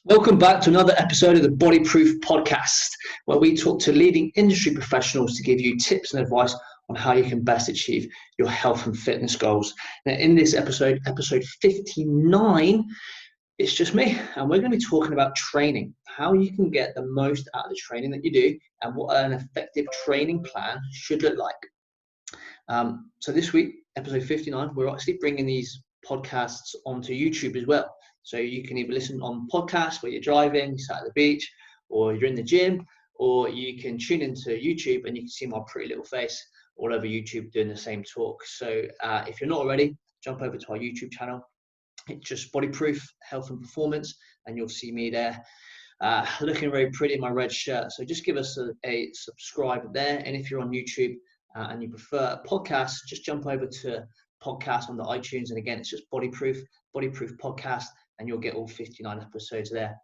Welcome back to another episode of the Body Proof Podcast, where we talk to leading industry professionals to give you tips and advice on how you can best achieve your health and fitness goals. Now, in this episode 59, it's just me, and we're going to be talking about training, how you can get the most out of the training that you do, and what an effective training plan should look like. So this week, episode 59, we're actually bringing these podcasts onto YouTube as well. So you can either listen on podcasts where you're driving, you're sat at the beach, or you're in the gym, or you can tune into YouTube and you can see my pretty little face all over YouTube doing the same talk. So if you're not already, jump over to our YouTube channel. It's just Body Proof Health and Performance, and you'll see me there looking very pretty in my red shirt. So just give us a subscribe there. And if you're on YouTube and you prefer podcasts, just jump over to podcast on the iTunes. And again, it's just Body Proof Podcast, and you'll get all 59 episodes there.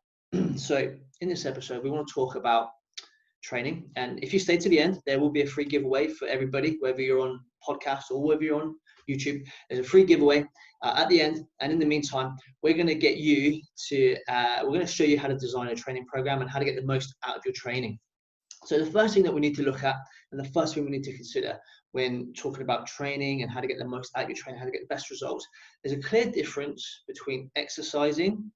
So in this episode, we want to talk about training. And if you stay to the end, there will be a free giveaway for everybody, whether you're on podcast or whether you're on YouTube. There's a free giveaway at the end. And in the meantime, we're going to get you to, we're going to show you how to design a training program and how to get the most out of your training. So the first thing that we need to look at, and the first thing we need to consider when talking about training and how to get the most out of your training, how to get the best results, there's a clear difference between exercising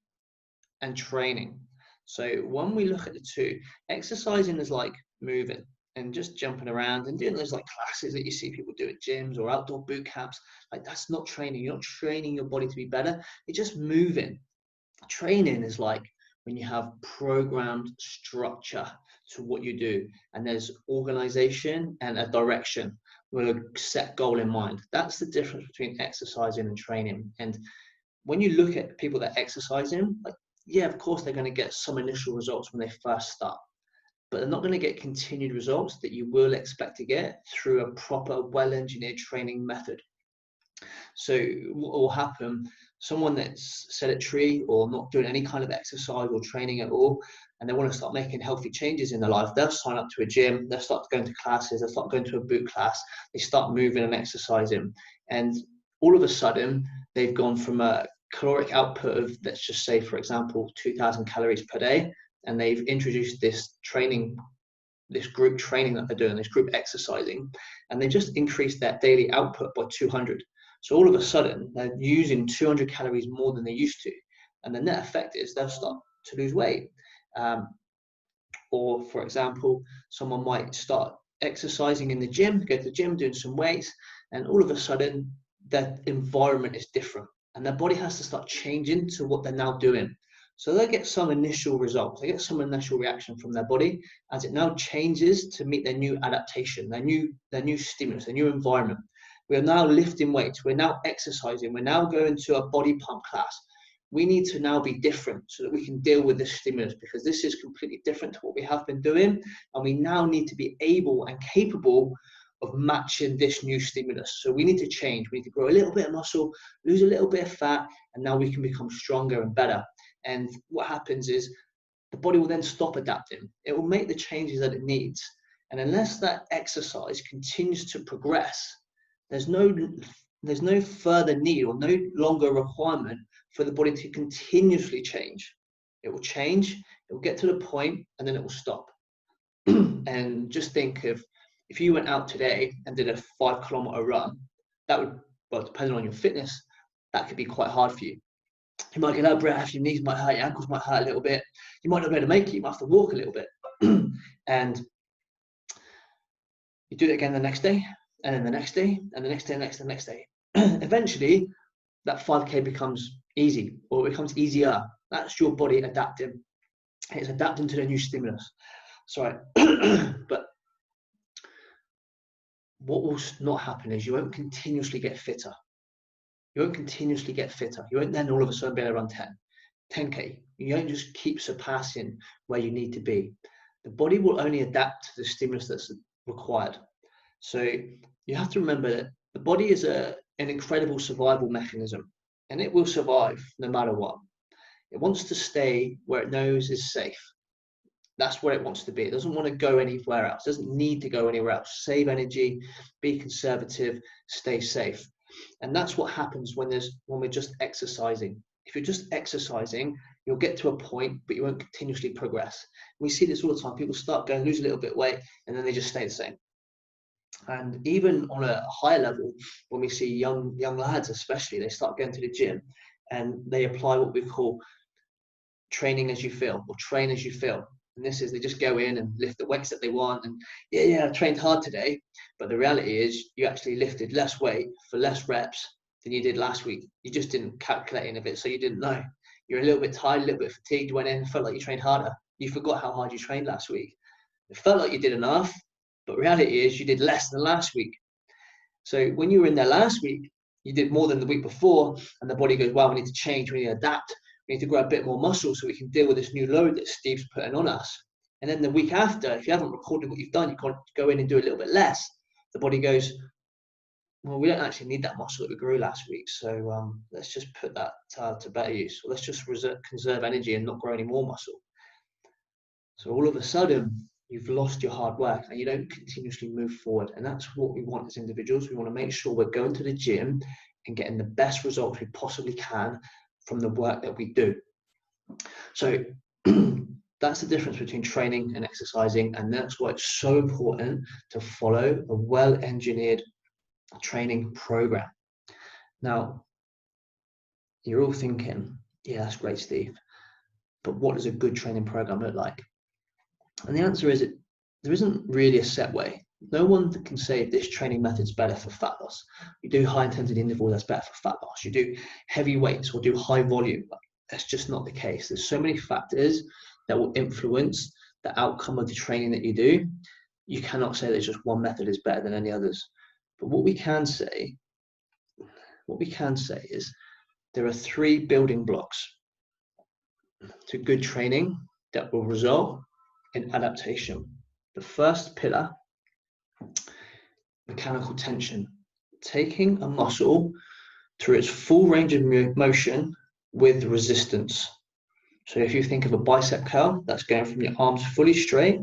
and training. So when we look at the two, exercising is like moving and just jumping around and doing those like classes that you see people do at gyms or outdoor boot camps. Like, that's not training. You're not training your body to be better. You're just moving. Training is like when you have programmed structure to what you do, and there's organization and a direction with a set goal in mind. That's the difference between exercising and training. And when you look at people that exercise in, like, yeah, of course they're going to get some initial results when they first start, but they're not going to get continued results that you will expect to get through a proper, well-engineered training method. So what will happen, someone that's sedentary or not doing any kind of exercise or training at all, and they want to start making healthy changes in their life, they'll sign up to a gym, they'll start going to classes, they'll start going to a boot class, they start moving and exercising. And all of a sudden, they've gone from a caloric output of, let's just say, for example, 2,000 calories per day, and they've introduced this training, this group training that they're doing, this group exercising, and they just increased their daily output by 200. So all of a sudden, they're using 200 calories more than they used to. And the net effect is they'll start to lose weight. Or, for example, someone might start exercising in the gym, go to the gym, doing some weights, and all of a sudden, their environment is different. And their body has to start changing to what they're now doing. So they'll get some initial results. They get some initial reaction from their body as it now changes to meet their new adaptation, their new stimulus, their new environment. We are now lifting weights. We're now exercising. We're now going to a body pump class. We need to now be different so that we can deal with this stimulus, because this is completely different to what we have been doing. And we now need to be able and capable of matching this new stimulus. So we need to change. We need to grow a little bit of muscle, lose a little bit of fat, and now we can become stronger and better. And what happens is the body will then stop adapting. It will make the changes that it needs. And unless that exercise continues to progress, there's no further need or no longer requirement for the body to continuously change. It will change, it will get to the point, and then it will stop. And just think of, if you went out today and did a 5-kilometer run, that would, well, depending on your fitness, that could be quite hard for you. You might get out of breath, your knees might hurt, your ankles might hurt a little bit. You might not be able to make it, you might have to walk a little bit. And you do it again the next day, and then the next day, and the next day, and the next day. Eventually, that 5K becomes easy, or it becomes easier. That's your body adapting. It's adapting to the new stimulus. Sorry. But what will not happen is you won't continuously get fitter. You won't continuously get fitter. You won't then all of a sudden be able to run 10K. You don't just keep surpassing where you need to be. The body will only adapt to the stimulus that's required. So you have to remember that the body is an incredible survival mechanism, and it will survive no matter what. It wants to stay where it knows is safe. That's where it wants to be. It doesn't want to go anywhere else. It doesn't need to go anywhere else. Save energy, be conservative, stay safe. And that's what happens when we're just exercising. If you're just exercising, You'll get to a point, but you won't continuously progress. We see this all the time. People start going, lose a little bit of weight, and then they just stay the same. And even on a higher level, when we see young lads especially, they start going to the gym and they apply what we call training as you feel, or train as you feel. And this is, they just go in and lift the weights that they want, and I trained hard today, but the reality is you actually lifted less weight for less reps than you did last week. You just didn't calculate any of it, so you didn't know. You're a little bit tired, a little bit fatigued, went in, felt like you trained harder. You forgot how hard you trained last week. It felt like you did enough, but reality is you did less than last week. So when you were in there last week, you did more than the week before, and the body goes, wow, we need to change, we need to adapt, we need to grow a bit more muscle so we can deal with this new load that Steve's putting on us. And then the week after, if you haven't recorded what you've done, you can't go in and do a little bit less. The body goes, well, we don't actually need that muscle that we grew last week, so let's just put that to better use. Or let's just conserve energy and not grow any more muscle. So all of a sudden, you've lost your hard work and you don't continuously move forward. And that's what we want as individuals. We want to make sure we're going to the gym and getting the best results we possibly can from the work that we do. So that's the difference between training and exercising. And that's why it's so important to follow a well-engineered training program. Now, you're all thinking, yeah, that's great, Steve, but what does a good training program look like? And the answer is there isn't really a set way. No one can say this training method's better for fat loss. You do high intensity interval, that's better for fat loss. You do heavy weights or do high volume. That's just not the case. There's so many factors that will influence the outcome of the training that you do. You cannot say that just one method is better than any others. But what we can say is there are 3 building blocks to good training that will result in adaptation. The first pillar, mechanical tension, taking a muscle through its full range of motion with resistance. So if you think of a bicep curl, that's going from your arms fully straight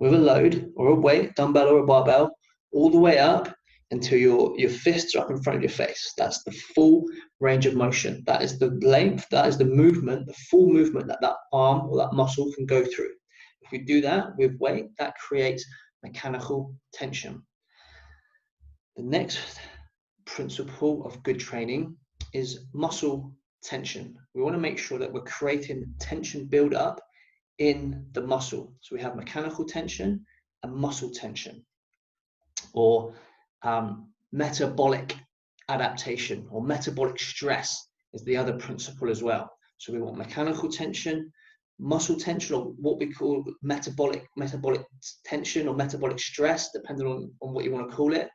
with a load or a weight, dumbbell or a barbell, all the way up until your fists are up in front of your face. That's the full range of motion. That is the length, that is the movement, the full movement that arm or that muscle can go through. If we do that with weight, that creates mechanical tension. The next principle of good training is muscle tension. We want to make sure that we're creating tension build up in the muscle. So we have mechanical tension and muscle tension, or metabolic adaptation, or metabolic stress is the other principle as well. So we want mechanical tension, muscle tension, or what we call metabolic tension or metabolic stress, depending on what you want to call it.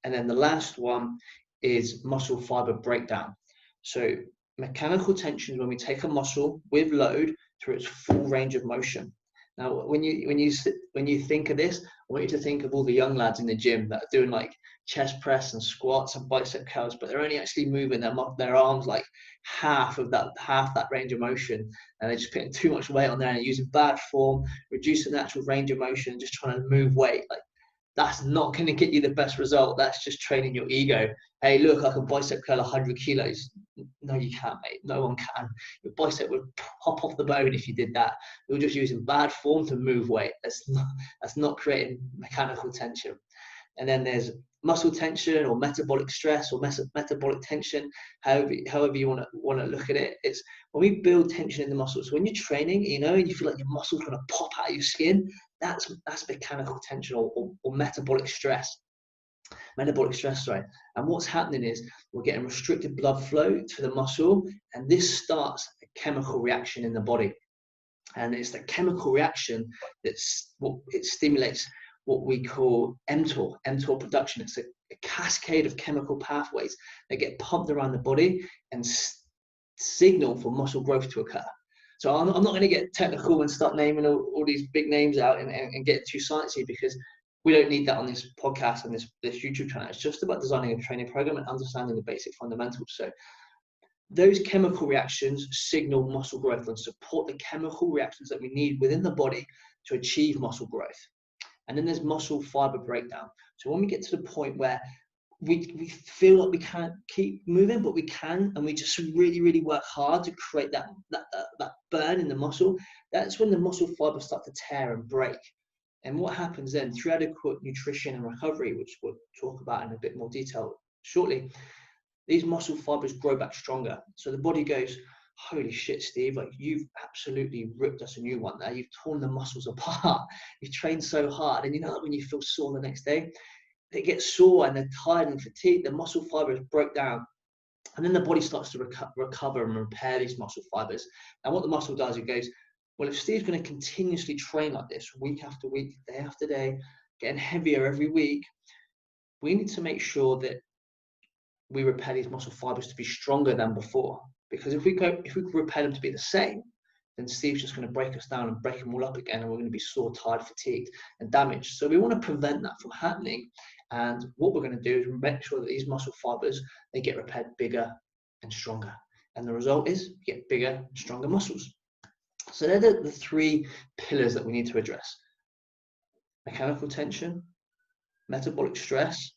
And then the last one is muscle fiber breakdown. So mechanical tension is when we take a muscle with load through its full range of motion. Now, when you think of this, I want you to think of all the young lads in the gym that are doing like chest press and squats and bicep curls, but they're only actually moving their arms like half that range of motion, and they're just putting too much weight on there and using bad form, reducing the actual range of motion, just trying to move weight. Like, that's not going to get you the best result. That's just training your ego. Hey, look, I can bicep curl 100 kilos. No, you can't, mate. No one can. Your bicep would pop off the bone if you did that. You're just using bad form to move weight. That's not creating mechanical tension. And then there's muscle tension or metabolic stress or metabolic tension, however you want to look at it. It's when we build tension in the muscles. When you're training, and you feel like your muscles are going to pop out of your skin, that's mechanical tension or metabolic stress. And what's happening is we're getting restricted blood flow to the muscle, and this starts a chemical reaction in the body. And it's the chemical reaction it stimulates what we call mTOR production. It's a cascade of chemical pathways that get pumped around the body and signal for muscle growth to occur. So I'm not going to get technical and start naming all these big names out and get too sciencey, because we don't need that on this podcast and this YouTube channel. It's just about designing a training program and understanding the basic fundamentals. So those chemical reactions signal muscle growth and support the chemical reactions that we need within the body to achieve muscle growth. And then there's muscle fiber breakdown. So when we get to the point where we feel like we can't keep moving, but we can, and we just really, really work hard to create that burn in the muscle. That's when the muscle fibers start to tear and break. And what happens then, through adequate nutrition and recovery, which we'll talk about in a bit more detail shortly, these muscle fibers grow back stronger. So the body goes, holy shit, Steve, like you've absolutely ripped us a new one there. You've torn the muscles apart. You've trained so hard. And you know, like when you feel sore the next day, they get sore and they're tired and fatigued, the muscle fibers break down. And then the body starts to recover and repair these muscle fibers. And what the muscle does, it goes, well, if Steve's going to continuously train like this week after week, day after day, getting heavier every week, we need to make sure that we repair these muscle fibers to be stronger than before. Because if we repair them to be the same, then Steve's just going to break us down and break them all up again, and we're going to be sore, tired, fatigued, and damaged. So we want to prevent that from happening. And what we're going to do is make sure that these muscle fibers, they get repaired bigger and stronger. And the result is you get bigger and stronger muscles. So they're the three pillars that we need to address: mechanical tension, metabolic stress,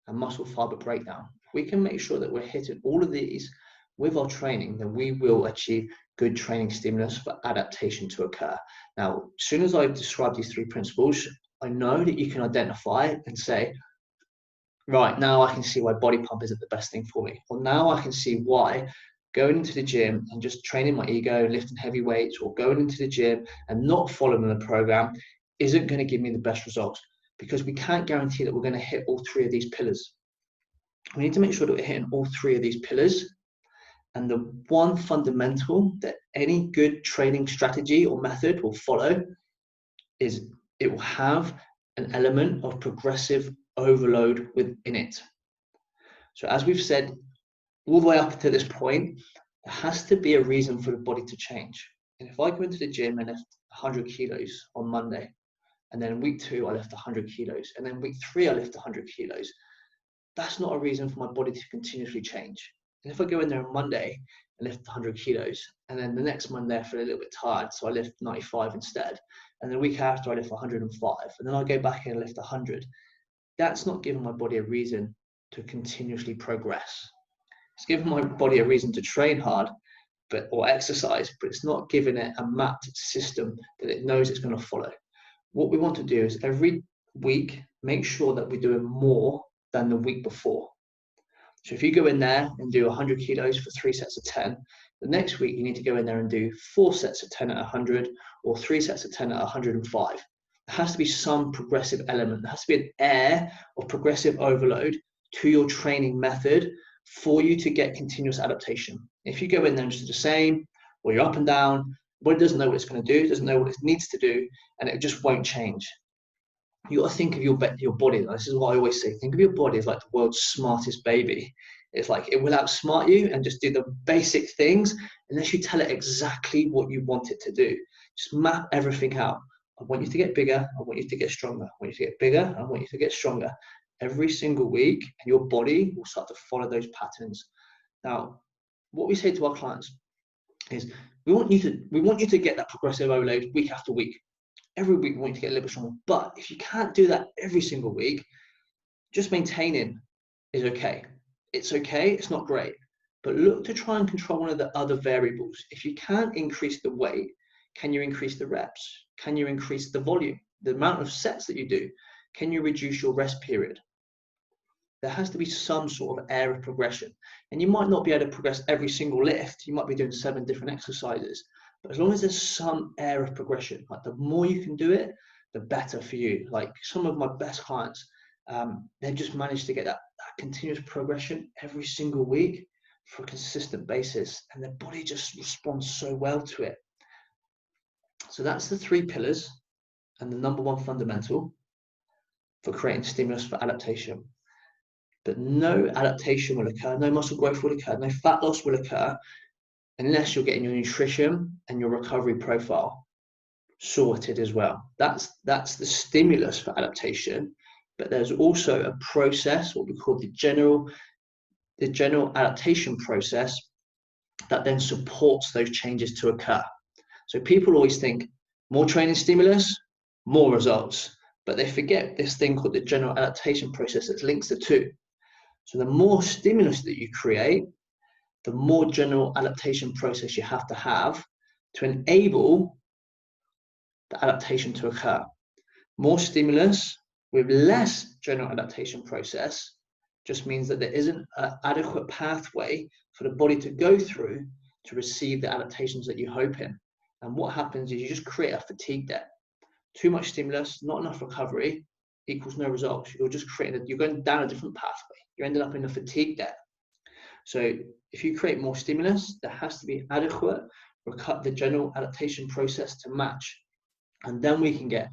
and muscle fiber breakdown. If we can make sure that we're hitting all of these with our training, then we will achieve good training stimulus for adaptation to occur. Now, as soon as I describe these three principles, I know that you can identify and say, right, now I can see why body pump isn't the best thing for me. Or now I can see why going into the gym and just training my ego, lifting heavy weights, or going into the gym and not following the program isn't going to give me the best results, because we can't guarantee that we're going to hit all three of these pillars. We need to make sure that we're hitting all three of these pillars. And the one fundamental that any good training strategy or method will follow is it will have an element of progressive overload within it. So as we've said, all the way up to this point, there has to be a reason for the body to change. And if I go into the gym and lift 100 kilos on Monday, and then week 2, I lift 100 kilos, and then week 3, I lift 100 kilos, that's not a reason for my body to continuously change. And if I go in there on Monday and lift 100 kilos, and then the next Monday I feel a little bit tired, so I lift 95 instead, and the week after I lift 105, and then I go back and lift 100, that's not giving my body a reason to continuously progress. It's giving my body a reason to train hard or exercise, but it's not giving it a mapped system that it knows it's going to follow. What we want to do is every week make sure that we're doing more than the week before. So if you go in there and do 100 kilos for 3 sets of 10, the next week you need to go in there and do 4 sets of 10 at 100 or 3 sets of 10 at 105. There has to be some progressive element. There has to be an air of progressive overload to your training method for you to get continuous adaptation. If you go in there and just do the same, or you're up and down, the body doesn't know what it's going to do, doesn't know what it needs to do, and it just won't change. You got to think of your body. This is what I always say. Think of your body as like the world's smartest baby. It's like it will outsmart you and just do the basic things unless you tell it exactly what you want it to do. Just map everything out. I want you to get bigger. I want you to get stronger. I want you to get bigger. I want you to get stronger. Every single week, and your body will start to follow those patterns. Now, what we say to our clients is we want you to get that progressive overload week after week. Every week we want you to get a little bit stronger. But if you can't do that every single week, just maintaining is okay. It's okay, it's not great. But look to try and control one of the other variables. If you can't increase the weight, can you increase the reps? Can you increase the volume? The amount of sets that you do? Can you reduce your rest period? There has to be some sort of area of progression. And you might not be able to progress every single lift. You might be doing 7 different exercises. But as long as there's some area of progression, like the more you can do it, the better for you. Like some of my best clients, they've just managed to get that continuous progression every single week for a consistent basis. And their body just responds so well to it. So that's the 3 pillars and the number 1 fundamental for creating stimulus for adaptation. But no adaptation will occur, no muscle growth will occur, no fat loss will occur unless you're getting your nutrition and your recovery profile sorted as well. That's the stimulus for adaptation. But there's also a process, what we call the general adaptation process, that then supports those changes to occur. So people always think more training stimulus, more results, but they forget this thing called the general adaptation process that links the two. So the more stimulus that you create, the more general adaptation process you have to enable the adaptation to occur. More stimulus with less general adaptation process just means that there isn't an adequate pathway for the body to go through to receive the adaptations that you hope in. And what happens is you just create a fatigue debt. Too much stimulus, not enough recovery equals no results. You're just you're going down a different pathway. You're ending up in a fatigue debt. So if you create more stimulus, there has to be adequate the general adaptation process to match. And then we can get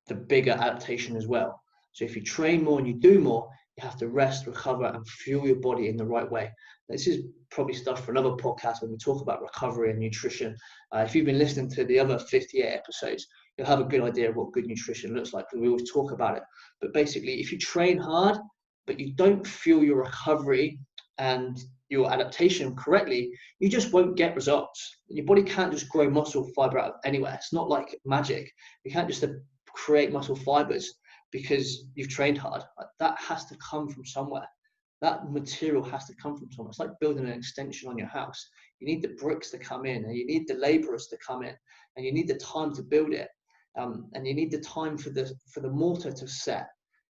the bigger adaptation as well. So if you train more and you do more, you have to rest, recover, and fuel your body in the right way. This is probably stuff for another podcast when we talk about recovery and nutrition. If you've been listening to the other 58 episodes, you'll have a good idea of what good nutrition looks like, because we always talk about it. But basically, if you train hard, but you don't fuel your recovery and your adaptation correctly, you just won't get results. Your body can't just grow muscle fiber out of anywhere. It's not like magic. You can't just create muscle fibers because you've trained hard. That has to come from somewhere. That material has to come from somewhere. It's like building an extension on your house. You need the bricks to come in, and you need the laborers to come in, and you need the time to build it, and you need the time for the mortar to set.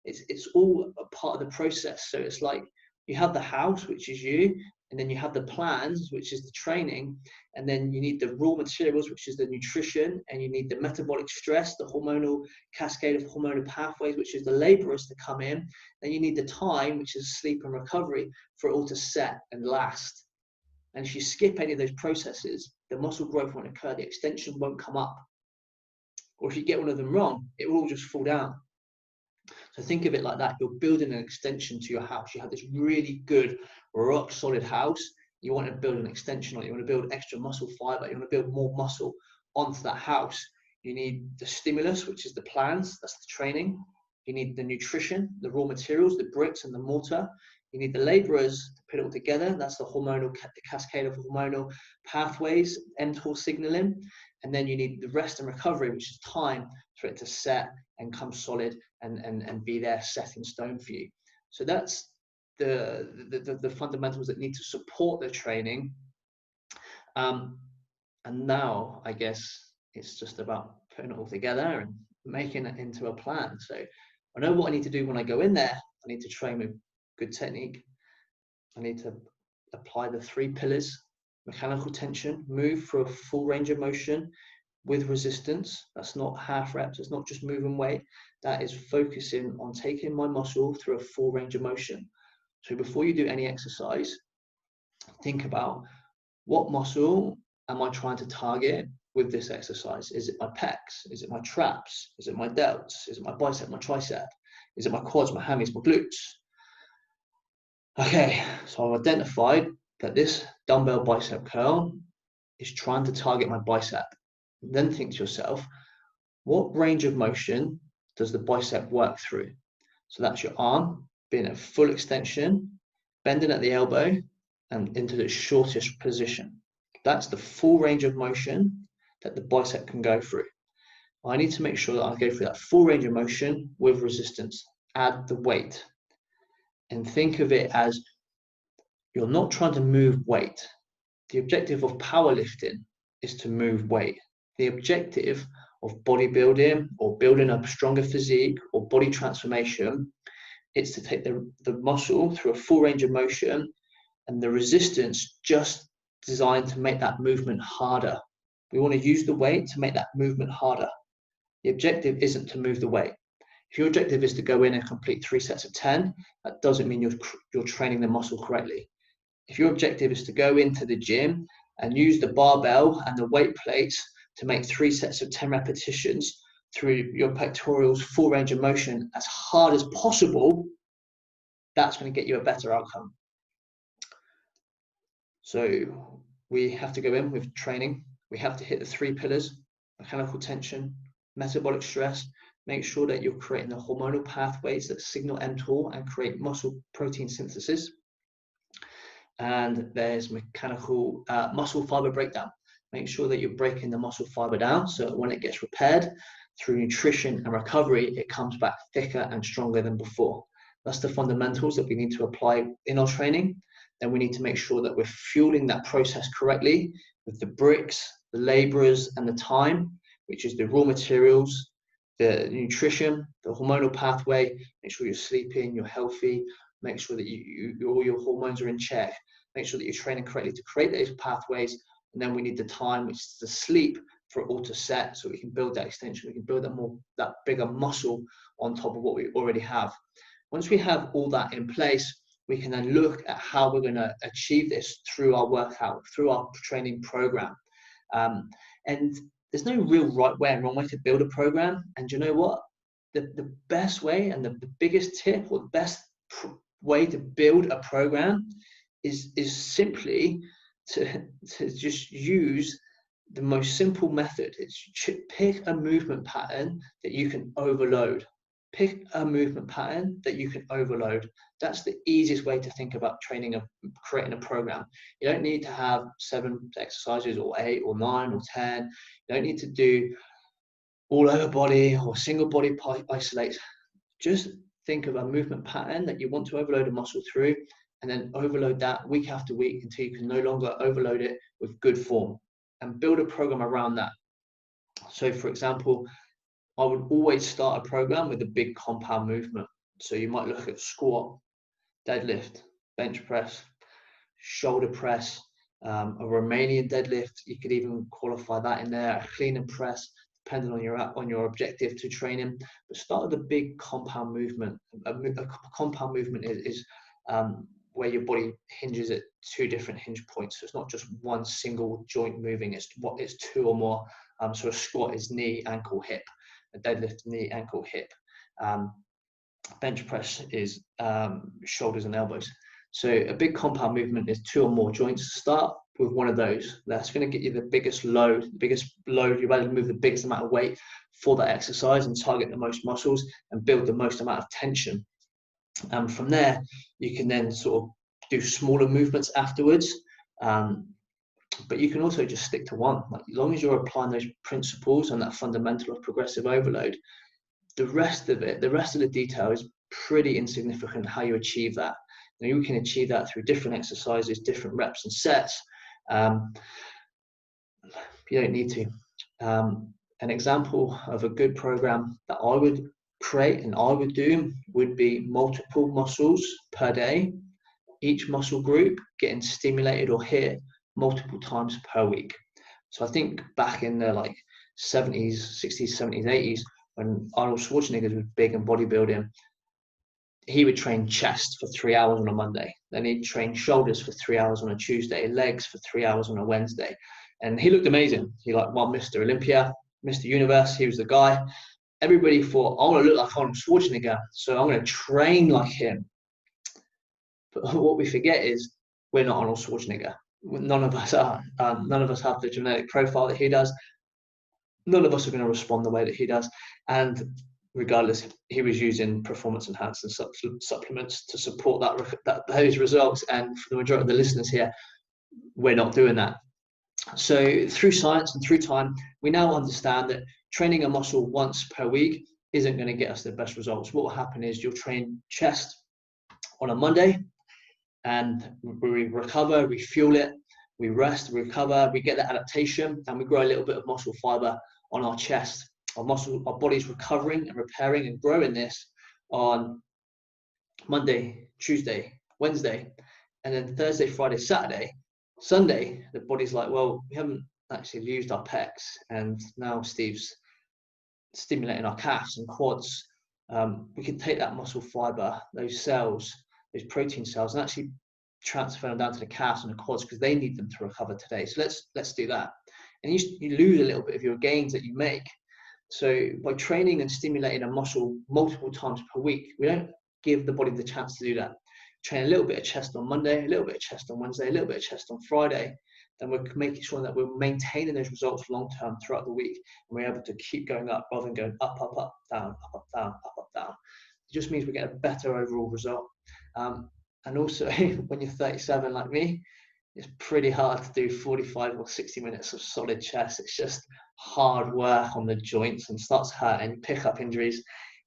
It's all a part of the process. So it's like you have the house, which is you, and then you have the plans, which is the training, and then you need the raw materials, which is the nutrition, and you need the metabolic stress, the hormonal cascade of hormonal pathways, which is the laborers to come in. Then you need the time, which is sleep and recovery, for it all to set and last. And if you skip any of those processes, the muscle growth won't occur, the extension won't come up. Or if you get one of them wrong, it will all just fall down. So think of it like that. You're building an extension to your house. You have this really good, rock solid house. You want to build an extension on it. You want to build extra muscle fiber. You want to build more muscle onto that house. You need the stimulus, which is the plans. That's the training. You need the nutrition, the raw materials, the bricks and the mortar. You need the laborers to put it all together. That's the cascade of hormonal pathways, mTOR signaling. And then you need the rest and recovery, which is time for it to set and come solid and be there set in stone for you. So that's the fundamentals that need to support the training. And now I guess it's just about putting it all together and making it into a plan. So I know what I need to do when I go in there. I need to train with good technique. I need to apply the 3 pillars: mechanical tension, move for a full range of motion with resistance. That's not half reps. It's not just moving weight. That is focusing on taking my muscle through a full range of motion. So before you do any exercise, think about what muscle am I trying to target with this exercise? Is it my pecs? Is it my traps? Is it my delts? Is it my bicep, my tricep? Is it my quads, my hammies, my glutes? Okay, so I've identified that this dumbbell bicep curl is trying to target my bicep. Then think to yourself, what range of motion does the bicep work through? So that's your arm being at full extension, bending at the elbow and into the shortest position. That's the full range of motion that the bicep can go through. I need to make sure that I go through that full range of motion with resistance. Add the weight. And think of it as you're not trying to move weight. The objective of powerlifting is to move weight. The objective of bodybuilding or building a stronger physique or body transformation is to take the muscle through a full range of motion, and the resistance just designed to make that movement harder. We want to use the weight to make that movement harder. The objective isn't to move the weight. If your objective is to go in and complete 3 sets of 10, that doesn't mean you're training the muscle correctly. If your objective is to go into the gym and use the barbell and the weight plates to make 3 sets of 10 repetitions through your pectorals, full range of motion as hard as possible, that's going to get you a better outcome. So we have to go in with training. We have to hit the 3 pillars: mechanical tension, metabolic stress. Make sure that you're creating the hormonal pathways that signal mTOR and create muscle protein synthesis. And there's mechanical muscle fiber breakdown. Make sure that you're breaking the muscle fiber down so that when it gets repaired through nutrition and recovery, it comes back thicker and stronger than before. That's the fundamentals that we need to apply in our training. Then we need to make sure that we're fueling that process correctly with the bricks, the laborers, and the time, which is the raw materials, the nutrition, the hormonal pathway. Make sure you're sleeping, you're healthy, make sure that all your hormones are in check, make sure that you're training correctly to create those pathways. And then we need the time, which is the sleep, for it all to set, so we can build that extension, we can build that bigger muscle on top of what we already have. Once we have all that in place, we can then look at how we're going to achieve this through our workout, through our training program. And there's no real right way and wrong way to build a program. And you know what? The best way and the biggest tip, or the best way to build a program is simply to just use the most simple method. It's pick a movement pattern that you can overload. Pick a movement pattern that you can overload. That's the easiest way to think about training creating a program. You don't need to have 7 exercises or 8 or 9 or 10. You don't need to do all over body or single body isolates. Just think of a movement pattern that you want to overload a muscle through, and then overload that week after week until you can no longer overload it with good form, and build a program around that. So for example, I would always start a program with a big compound movement. So you might look at squat, deadlift, bench press, shoulder press, a Romanian deadlift. You could even qualify that in there, a clean and press, depending on your objective to training. But start with a big compound movement. A compound movement is where your body hinges at 2 different hinge points. So it's not just one single joint moving, it's 2 or more. So a squat is knee, ankle, hip. A deadlift, knee, ankle, hip. Bench press is shoulders and elbows. So a big compound movement is 2 or more joints. Start with one of those. That's going to get you the biggest load. You're able to move the biggest amount of weight for that exercise and target the most muscles and build the most amount of tension. And from there, you can then sort of do smaller movements afterwards. But you can also just stick to one. Like, as long as you're applying those principles and that fundamental of progressive overload, the rest of the detail is pretty insignificant how you achieve that. You can achieve that through different exercises, different reps and sets. You don't need to. An example of a good program that I would create and I would do would be multiple muscles per day, each muscle group getting stimulated or hit multiple times per week. So I think back in the 70s, 60s, 70s, 80s, when Arnold Schwarzenegger was big in bodybuilding, he would train chest for 3 hours on a Monday. Then he'd train shoulders for 3 hours on a Tuesday, legs for 3 hours on a Wednesday. And he looked amazing. He won Mr. Olympia, Mr. Universe. He was the guy. Everybody thought, I want to look like Arnold Schwarzenegger, so I'm going to train like him. But what we forget is we're not Arnold Schwarzenegger. None of us are. None of us have the genetic profile that he does. None of us are going to respond the way that he does. And regardless, he was using performance enhancing supplements to support those results. And for the majority of the listeners here, we're not doing that. So through science and through time, we now understand that training a muscle once per week isn't going to get us the best results. What will happen is you'll train chest on a Monday, and we recover, we fuel it, we rest, we recover, we get that adaptation, and we grow a little bit of muscle fiber on our chest. Our body's recovering and repairing and growing this on Monday, Tuesday, Wednesday, and then Thursday, Friday, Saturday, Sunday, the body's like, well, we haven't actually used our pecs, and now Steve's stimulating our calves and quads. We can take that muscle fiber, those cells, those protein cells, and actually transfer them down to the calves and the quads because they need them to recover today. So let's do that. And you lose a little bit of your gains that you make. So by training and stimulating a muscle multiple times per week, we don't give the body the chance to do that. Train a little bit of chest on Monday, a little bit of chest on Wednesday, a little bit of chest on Friday. Then we're making sure that we're maintaining those results long term throughout the week, and we're able to keep going up rather than going up, up, up, down, up, up, down, up, up, down. It just means we get a better overall result. And also, when you're 37 like me, it's pretty hard to do 45 or 60 minutes of solid chest. It's just hard work on the joints and starts hurting, pick up injuries.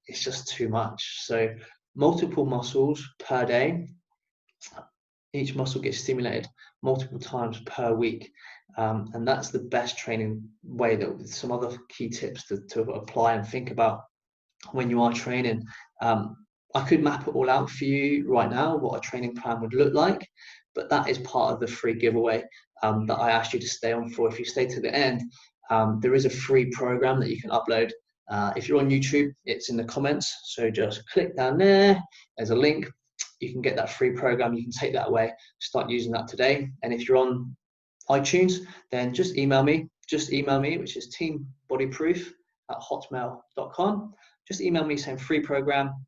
It's just too much. So multiple muscles per day. Each muscle gets stimulated multiple times per week. And that's the best training way. That some other key tips to apply and think about when you are training. I could map it all out for you right now, what a training plan would look like, but that is part of the free giveaway that I asked you to stay on for. If you stay to the end, there is a free program that you can upload. If you're on YouTube, it's in the comments, so just click down there. There's a link. You can get that free program. You can take that away, start using that today. And if you're on iTunes, then just email me, which is teambodyproof@hotmail.com. Just email me saying free program.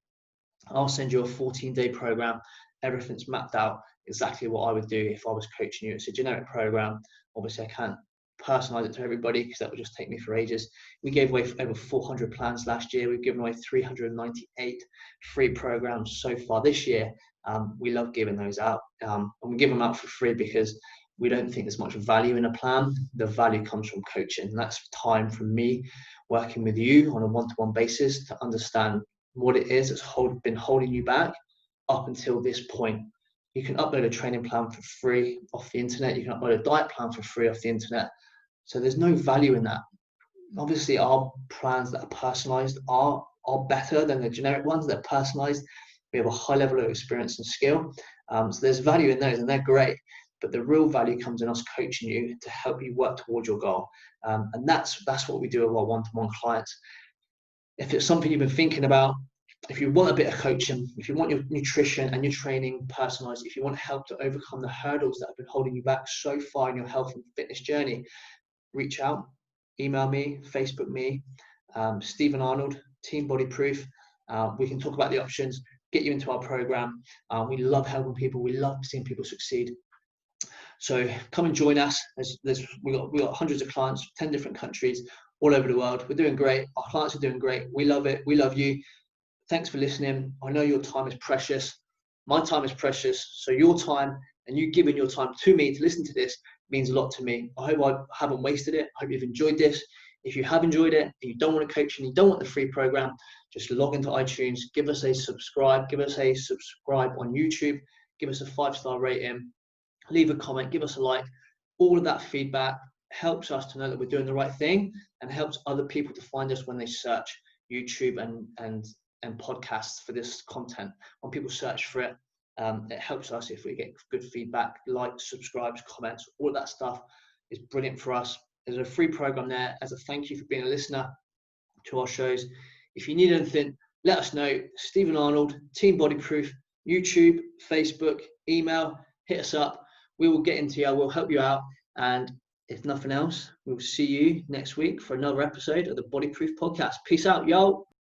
I'll send you a 14-day program. Everything's mapped out, exactly what I would do if I was coaching you. It's a generic program. Obviously, I can't personalize it to everybody because that would just take me for ages. We gave away over 400 plans last year. We've given away 398 free programs so far this year. We love giving those out, and we give them out for free because we don't think there's much value in a plan. The value comes from coaching, and that's time from me working with you on a one-to-one basis to understand what it is that's been holding you back up until this point. You can upload a training plan for free off the internet. You can upload a diet plan for free off the internet. So there's no value in that. Obviously, our plans that are personalized are better than the generic ones that are personalized. We have a high level of experience and skill. So there's value in those, and they're great. But the real value comes in us coaching you to help you work towards your goal. And that's what we do with our one-to-one clients. If it's something you've been thinking about, if you want a bit of coaching, if you want your nutrition and your training personalized, if you want help to overcome the hurdles that have been holding you back so far in your health and fitness journey, reach out, email me, Facebook me, Stephen Arnold, Team Body Proof. We can talk about the options, get you into our program. We love helping people. We love seeing people succeed. So come and join us. We got hundreds of clients, 10 different countries, all over the world. We're doing great. Our clients are doing great. We love it. We love you. Thanks for listening. I know your time is precious. My time is precious. So your time and you giving your time to me to listen to this means a lot to me. I hope I haven't wasted it. I hope you've enjoyed this. If you have enjoyed it and you don't want to coach and you don't want the free program, just log into iTunes, give us a subscribe on YouTube, give us a 5-star rating, leave a comment, give us a like. All of that feedback helps us to know that we're doing the right thing and helps other people to find us when they search YouTube and podcasts for this content. When people search for it, it helps us if we get good feedback, likes, subscribes, comments, all of that stuff is brilliant for us. There's a free program there as a thank you for being a listener to our shows. If you need anything, let us know. Stephen Arnold, Team Body Proof, YouTube, Facebook, email, hit us up. We will get into you. We'll help you out. And if nothing else, we'll see you next week for another episode of the Body Proof Podcast. Peace out, yo.